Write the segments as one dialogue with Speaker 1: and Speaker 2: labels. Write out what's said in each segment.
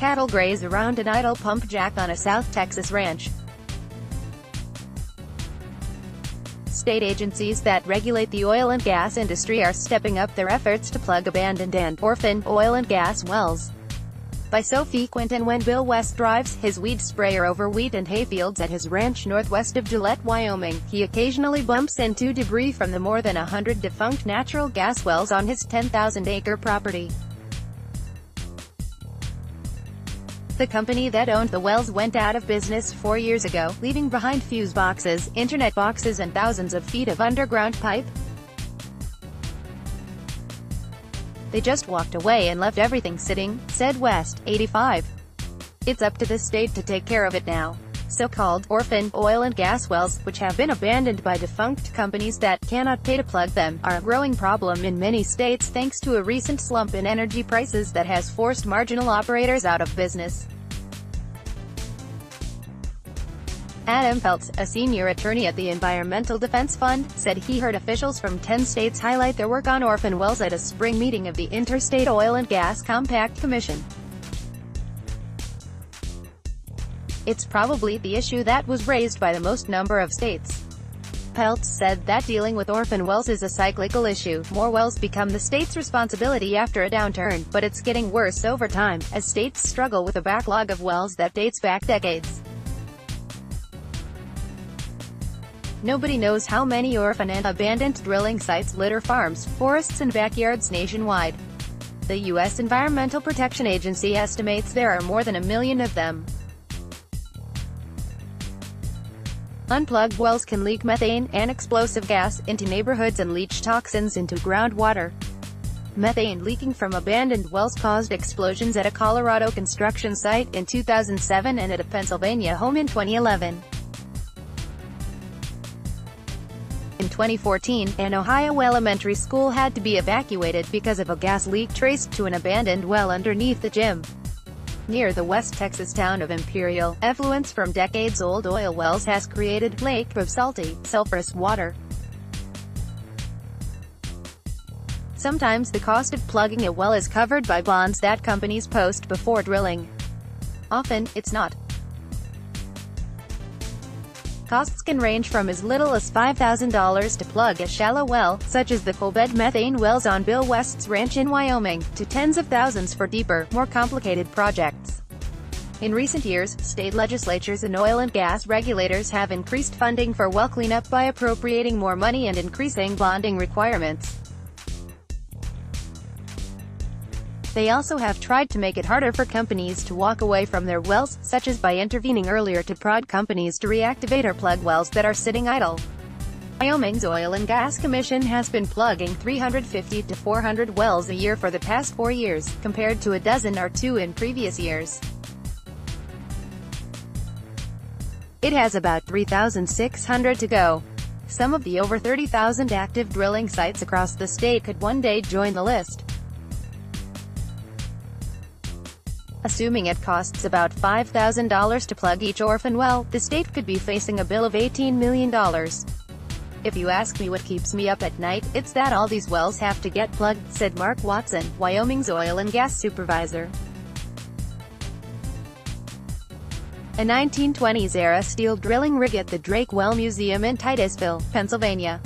Speaker 1: cattle graze around an idle pump jack on a South Texas ranch. State agencies that regulate the oil and gas industry are stepping up their efforts to plug abandoned and orphan oil and gas wells. By Sophie Quinton. When Bill West drives his weed sprayer over wheat and hayfields at his ranch northwest of Gillette, Wyoming, he occasionally bumps into debris from the more than 100 defunct natural gas wells on his 10,000-acre property. The company that owned the wells went out of business 4 years ago, leaving behind fuse boxes, internet boxes and thousands of feet of underground pipe. "They just walked away and left everything sitting," said West, 85. "It's up to the state to take care of it now." So-called orphan oil and gas wells, which have been abandoned by defunct companies that cannot pay to plug them, are a growing problem in many states thanks to a recent slump in energy prices that has forced marginal operators out of business. Adam Peltz, a senior attorney at the Environmental Defense Fund, said he heard officials from 10 states highlight their work on orphan wells at a spring meeting of the Interstate Oil and Gas Compact Commission. "It's probably the issue that was raised by the most number of states." Peltz said that dealing with orphan wells is a cyclical issue. More wells become the state's responsibility after a downturn, but it's getting worse over time, as states struggle with a backlog of wells that dates back decades. Nobody knows how many orphan and abandoned drilling sites litter farms, forests and backyards nationwide. The U.S. Environmental Protection Agency estimates there are more than 1 million of them. Unplugged wells can leak methane, an explosive gas, into neighborhoods and leach toxins into groundwater. Methane leaking from abandoned wells caused explosions at a Colorado construction site in 2007 and at a Pennsylvania home in 2011. In 2014, an Ohio elementary school had to be evacuated because of a gas leak traced to an abandoned well underneath the gym. Near the West Texas town of Imperial, effluents from decades-old oil wells has created a lake of salty, sulfurous water. Sometimes the cost of plugging a well is covered by bonds that companies post before drilling. Often, it's not. Costs can range from as little as $5,000 to plug a shallow well, such as the coalbed methane wells on Bill West's ranch in Wyoming, to tens of thousands for deeper, more complicated projects. In recent years, state legislatures and oil and gas regulators have increased funding for well cleanup by appropriating more money and increasing bonding requirements. They also have tried to make it harder for companies to walk away from their wells, such as by intervening earlier to prod companies to reactivate or plug wells that are sitting idle. Wyoming's Oil and Gas Commission has been plugging 350 to 400 wells a year for the past 4 years, compared to a dozen or two in previous years. It has about 3,600 to go. Some of the over 30,000 active drilling sites across the state could one day join the list. Assuming it costs about $5,000 to plug each orphan well, the state could be facing a bill of $18 million. "If you ask me what keeps me up at night, it's that all these wells have to get plugged," said Mark Watson, Wyoming's oil and gas supervisor. A 1920s-era steel drilling rig at the Drake Well Museum in Titusville, Pennsylvania.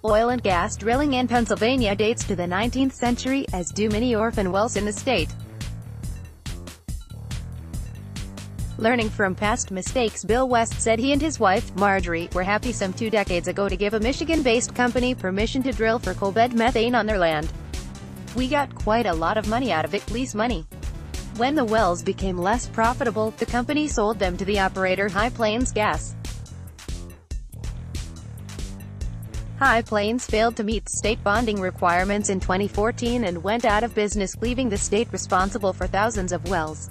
Speaker 1: Oil and gas drilling in Pennsylvania dates to the 19th century, as do many orphan wells in the state. Learning from past mistakes, Bill West said he and his wife, Marjorie, were happy some 2 decades ago to give a Michigan-based company permission to drill for coalbed methane on their land. "We got quite a lot of money out of it, lease money. When the wells became less profitable, the company sold them to the operator High Plains Gas. High Plains failed to meet state bonding requirements in 2014 and went out of business, leaving the state responsible for thousands of wells.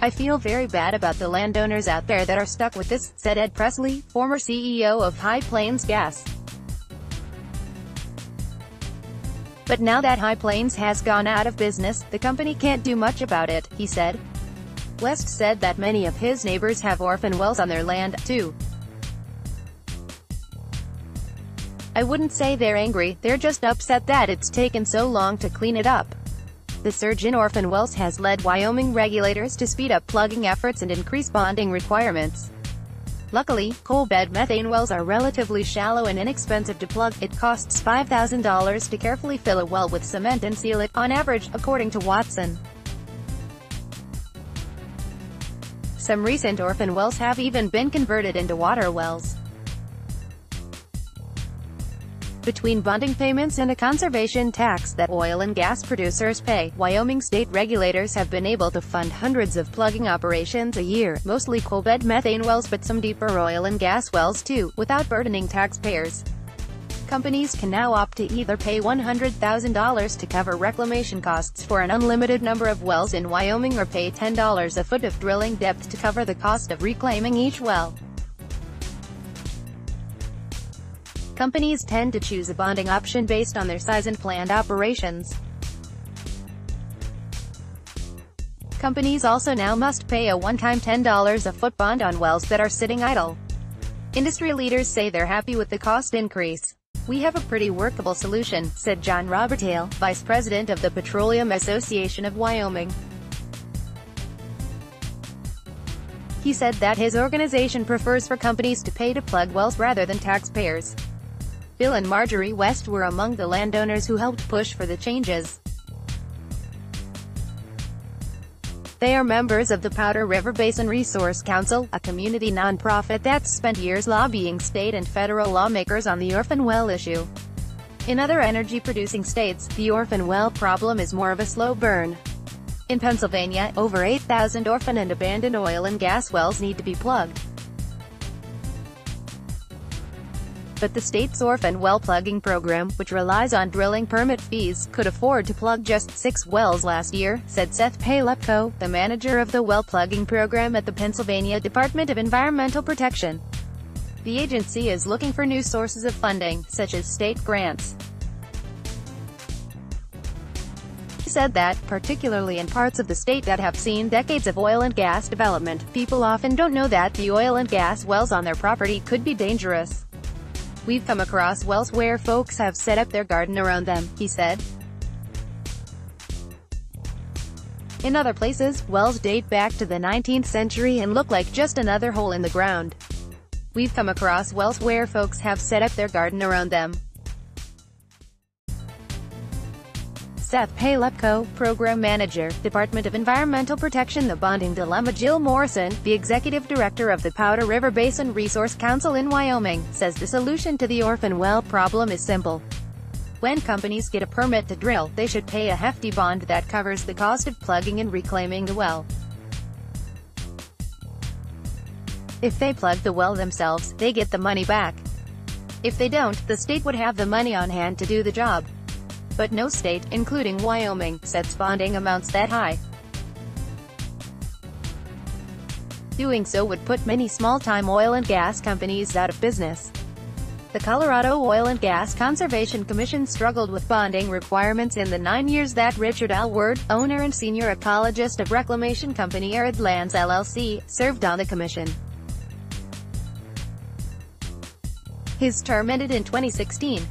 Speaker 1: I feel very bad about the landowners out there that are stuck with this," said Ed Presley, former CEO of High Plains Gas. "But now that High Plains has gone out of business, the company can't do much about it," he said. West said that many of his neighbors have orphan wells on their land, too. "I wouldn't say they're angry, they're just upset that it's taken so long to clean it up. The surge in orphan wells has led Wyoming regulators to speed up plugging efforts and increase bonding requirements. Luckily, coal bed methane wells are relatively shallow and inexpensive to plug. It costs $5,000 to carefully fill a well with cement and seal it, on average, according to Watson. Some recent orphan wells have even been converted into water wells. Between bonding payments and a conservation tax that oil and gas producers pay, Wyoming state regulators have been able to fund hundreds of plugging operations a year, mostly coal bed methane wells but some deeper oil and gas wells too, without burdening taxpayers. Companies can now opt to either pay $100,000 to cover reclamation costs for an unlimited number of wells in Wyoming or pay $10 a foot of drilling depth to cover the cost of reclaiming each well. Companies tend to choose a bonding option based on their size and planned operations. Companies also now must pay a one-time $10 a foot bond on wells that are sitting idle. Industry leaders say they're happy with the cost increase. "We have a pretty workable solution," said John Robertale, vice president of the Petroleum Association of Wyoming. He said that his organization prefers for companies to pay to plug wells rather than taxpayers. Bill and Marjorie West were among the landowners who helped push for the changes. They are members of the Powder River Basin Resource Council, a community nonprofit that's spent years lobbying state and federal lawmakers on the orphan well issue. In other energy-producing states, the orphan well problem is more of a slow burn. In Pennsylvania, over 8,000 orphan and abandoned oil and gas wells need to be plugged. But the state's orphan well plugging program, which relies on drilling permit fees, could afford to plug just 6 wells last year, said Seth Palepko, the manager of the well plugging program at the Pennsylvania Department of Environmental Protection. The agency is looking for new sources of funding, such as state grants. He said that, particularly in parts of the state that have seen decades of oil and gas development, people often don't know that the oil and gas wells on their property could be dangerous. "We've come across wells where folks have set up their garden around them," he said. In other places, wells date back to the 19th century and look like just another hole in the ground. "We've come across wells where folks have set up their garden around them." Seth Palepko, Program Manager, Department of Environmental Protection. The Bonding Dilemma. Jill Morrison, the Executive Director of the Powder River Basin Resource Council in Wyoming, says the solution to the orphan well problem is simple. When companies get a permit to drill, they should pay a hefty bond that covers the cost of plugging and reclaiming the well. If they plug the well themselves, they get the money back. If they don't, the state would have the money on hand to do the job. But no state, including Wyoming, sets bonding amounts that high. Doing so would put many small-time oil and gas companies out of business. The Colorado Oil and Gas Conservation Commission struggled with bonding requirements in the 9 years that Richard Alward, owner and senior ecologist of reclamation company Arid Lands LLC, served on the commission. His term ended in 2016.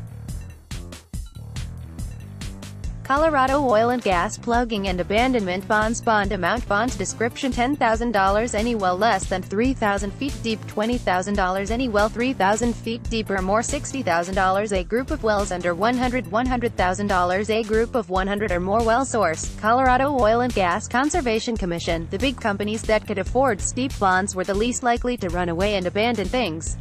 Speaker 1: Colorado Oil and Gas Plugging and Abandonment Bonds. Bond amount. Bond description: $10,000 any well less than 3,000 feet deep, $20,000 any well 3,000 feet deep or more, $60,000 a group of wells under 100, $100,000 a group of 100 or more. Well source: Colorado Oil and Gas Conservation Commission. The big companies that could afford steep bonds were the least likely to run away and abandon things,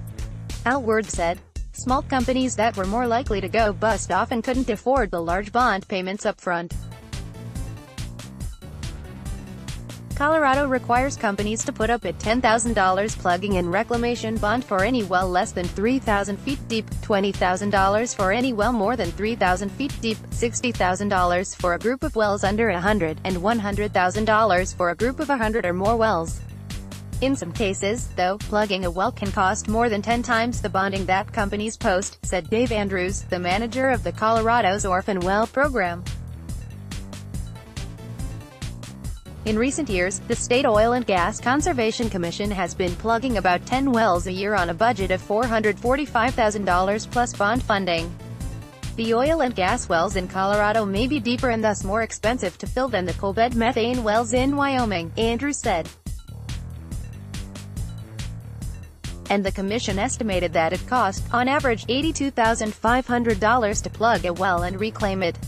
Speaker 1: Alward said. Small companies that were more likely to go bust often couldn't afford the large bond payments up front. Colorado requires companies to put up a $10,000 plugging and reclamation bond for any well less than 3,000 feet deep, $20,000 for any well more than 3,000 feet deep, $60,000 for a group of wells under 100, and $100,000 for a group of 100 or more wells. In some cases, though, plugging a well can cost more than 10 times the bonding that companies post, said Dave Andrews, the manager of the Colorado's Orphan Well program. In recent years, the State Oil and Gas Conservation Commission has been plugging about 10 wells a year on a budget of $445,000 plus bond funding. The oil and gas wells in Colorado may be deeper and thus more expensive to fill than the coal bed methane wells in Wyoming, Andrews said. And the commission estimated that it cost, on average, $82,500 to plug a well and reclaim it.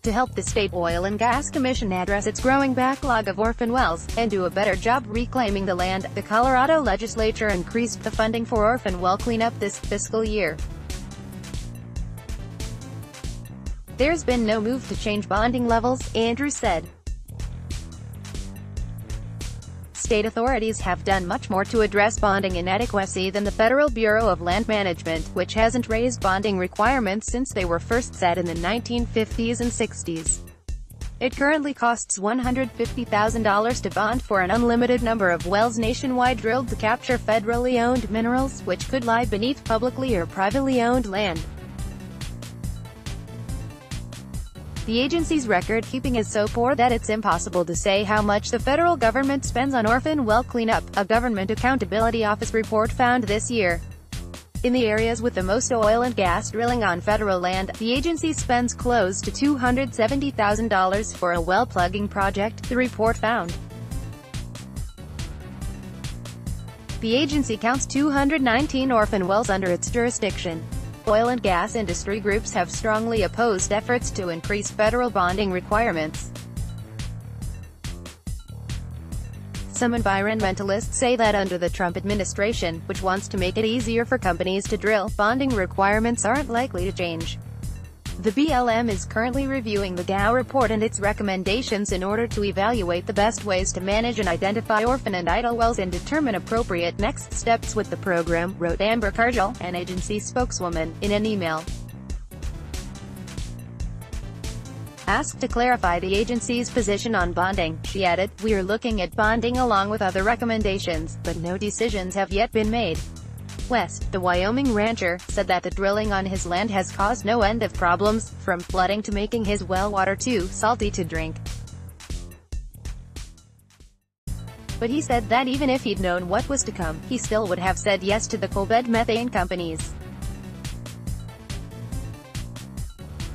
Speaker 1: To help the State Oil and Gas Commission address its growing backlog of orphan wells, and do a better job reclaiming the land, the Colorado legislature increased the funding for orphan well cleanup this fiscal year. There's been no move to change bonding levels, Andrews said. State authorities have done much more to address bonding inadequacy than the Federal Bureau of Land Management, which hasn't raised bonding requirements since they were first set in the 1950s and 60s. It currently costs $150,000 to bond for an unlimited number of wells nationwide drilled to capture federally owned minerals, which could lie beneath publicly or privately owned land. The agency's record-keeping is so poor that it's impossible to say how much the federal government spends on orphan well cleanup, a Government Accountability Office report found this year. In the areas with the most oil and gas drilling on federal land, the agency spends close to $270,000 for a well plugging project, the report found. The agency counts 219 orphan wells under its jurisdiction. Oil and gas industry groups have strongly opposed efforts to increase federal bonding requirements. Some environmentalists say that under the Trump administration, which wants to make it easier for companies to drill, bonding requirements aren't likely to change. The BLM is currently reviewing the Dow report and its recommendations in order to evaluate the best ways to manage and identify orphan and idle wells and determine appropriate next steps with the program, wrote Amber Cargill, an agency spokeswoman, in an email. Asked to clarify the agency's position on bonding, she added, "We're looking at bonding along with other recommendations, but no decisions have yet been made." West, the Wyoming rancher, said that the drilling on his land has caused no end of problems, from flooding to making his well water too salty to drink. But he said that even if he'd known what was to come, he still would have said yes to the coal bed methane companies.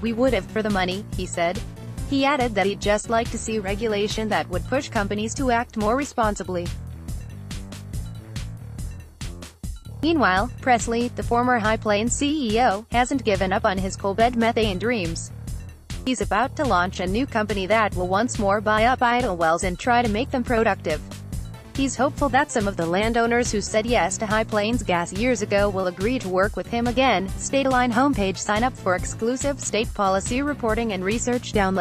Speaker 1: "We would have for the money," he said. He added that he'd just like to see regulation that would push companies to act more responsibly. Meanwhile, Presley, the former High Plains CEO, hasn't given up on his coal bed methane dreams. He's about to launch a new company that will once more buy up idle wells and try to make them productive. He's hopeful that some of the landowners who said yes to High Plains Gas years ago will agree to work with him again. Stateline homepage. Sign up for exclusive state policy reporting and research download.